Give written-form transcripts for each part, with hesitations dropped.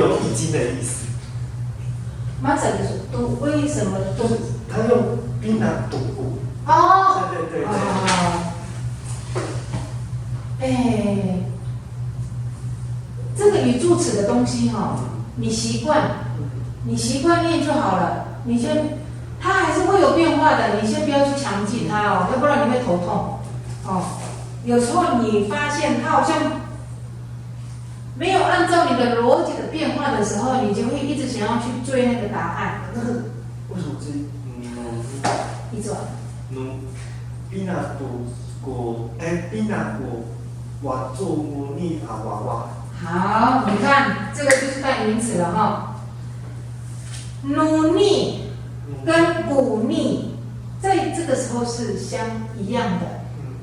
有易经的意思。马仔的读为什么读？他用槟榔赌鼓。哦。对对对对。哎，这个语助词的东西哈，你习惯念就好了。你先，它还是会有变化的，你先不要去强记它哦，要不然你会头痛。哦，有时候你发现它好像没有按照你的逻辑的变化的时候，你就会一直想要去追那个答案。那个为什么这一转？槟榔赌鼓，槟榔鼓，我做母尼啊娃娃。好，你看这个就是代名词了哈。努力跟鼓励在这个时候是一样的，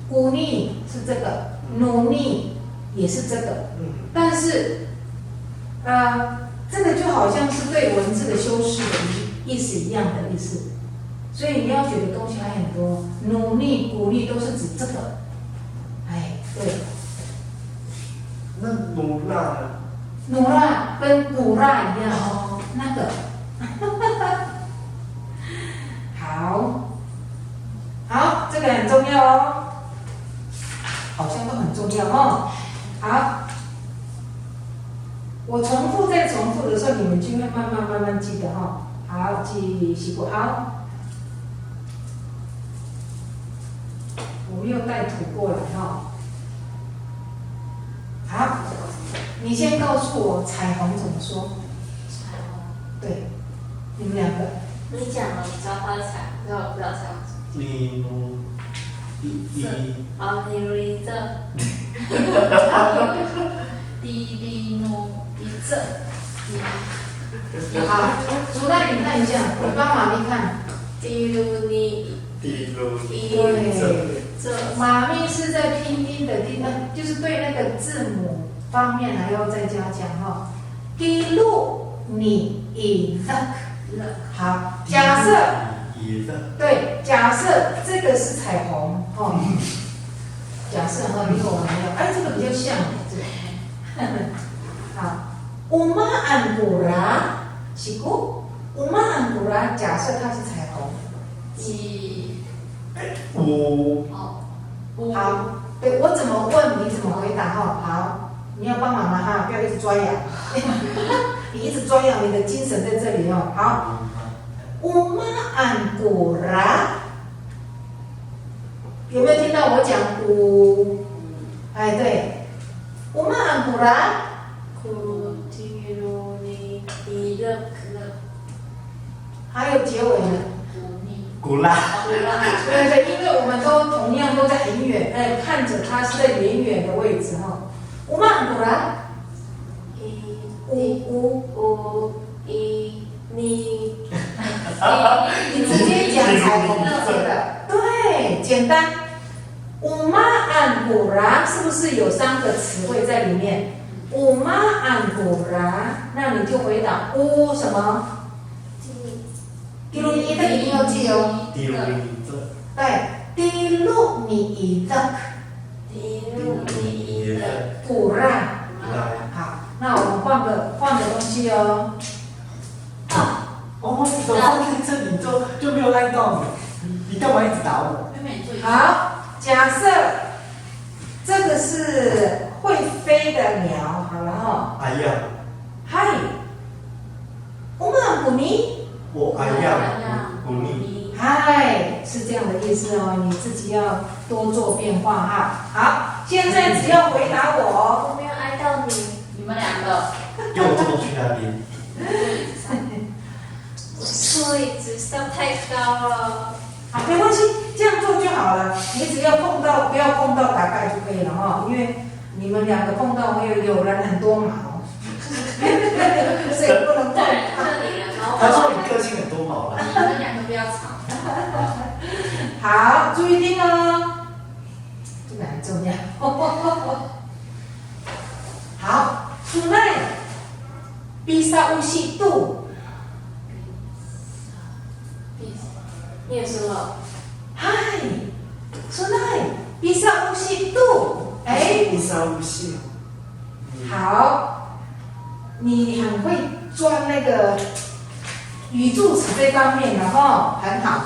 鼓励是这个，努力也是这个，但是这个就好像是对文字的修饰的意思一样的意思，所以你要学的东西还很多，努力、鼓励都是指这个，哎，对。那努辣呢？努辣跟古辣一样哦，那个。好，这个很重要哦，好像都很重要哦。好，我重复再重复的时候，你们就会慢慢记得哈。好，记习过好。我没有带图过来哈。好，你先告诉我彩虹怎么说？彩虹。对，你们两个。你讲了，我教他彩，然后我不知道彩虹。你好，你如这。滴努这。好，主任你看一下，你帮妈咪看。滴如你。对，妈咪是在拼音的地方，就是对那个字母方面还要再加强哈。滴露你以的。好，假设，对，假设这个是彩虹哦。假设哈，你跟我没有，哎，这个比较像这个。好，乌玛安古拉，是故乌玛安古拉，假设它是彩虹。好，对我怎么问你怎么回答哈？好，你要帮忙了哈，不要一直抓痒。你一直抓痒，你的精神在这里哦。好，乌玛安古拉，有没有听到我讲古？哎，对，乌玛安古拉。还有结尾呢？古拉。对，因为我们都同样都在很远，看着它是在远远的位置哈。乌玛安古拉。你直接讲彩虹色的，对，简单。乌玛安古拉是不是有3个词汇在里面？乌玛安古拉，那你就回答乌什么？滴露尼的一定要记哦。滴露尼的。对，滴露尼的。古拉。好，那我们换个东西哦。哦，你怎么放在这里就没有按到你？你干嘛一直打我？好，假设这个是会飞的鸟，好了哈。哎呀。嗨，我们古尼。我哎呀，古尼。嗨，是这样的意思哦，你自己要多做变化哈。好，现在只要回答我。我没有挨到你，你们2个。给我坐去那边。座椅子上太高了。好，没关系，这样做就好了。你只要不要碰到大概就可以了哈，因为你们2个碰到有人很多毛，所以不能碰。他说你个性很多毛啦。你们2个不要吵。好，注意听哦，这个很重要。好，tonight， bisa usi tu。念什么？嗨 ，tonight bisa usi tu。哎， bisa usi。好，你很会钻那个语助词这方面的哈，很好。